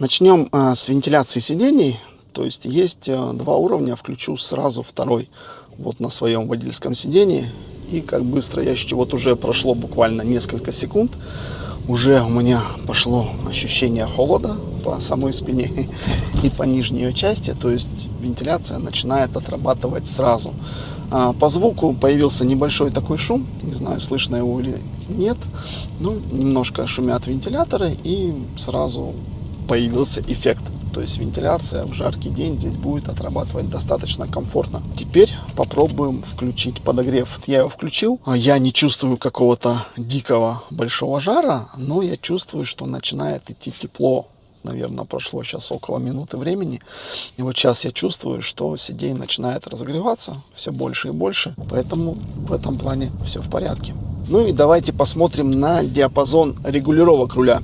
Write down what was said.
Начнем с вентиляции сидений. То есть два уровня, включу сразу второй вот на своем водительском сидении. И как быстро я ощутил, вот уже прошло буквально несколько секунд, уже у меня пошло ощущение холода по самой спине и по нижней ее части. То есть вентиляция начинает отрабатывать сразу. По звуку появился небольшой такой шум, не знаю, слышно его или нет. Ну, немножко шумят вентиляторы, и сразу появился эффект. То есть вентиляция в жаркий день здесь будет отрабатывать достаточно комфортно. Теперь попробуем включить подогрев. Я его включил. Я не чувствую какого-то дикого большого жара, но я чувствую, что начинает идти тепло. Наверное, прошло сейчас около минуты времени. И вот сейчас я чувствую, что сиденье начинает разогреваться все больше и больше. Поэтому в этом плане все в порядке. Ну и давайте посмотрим на диапазон регулировок руля.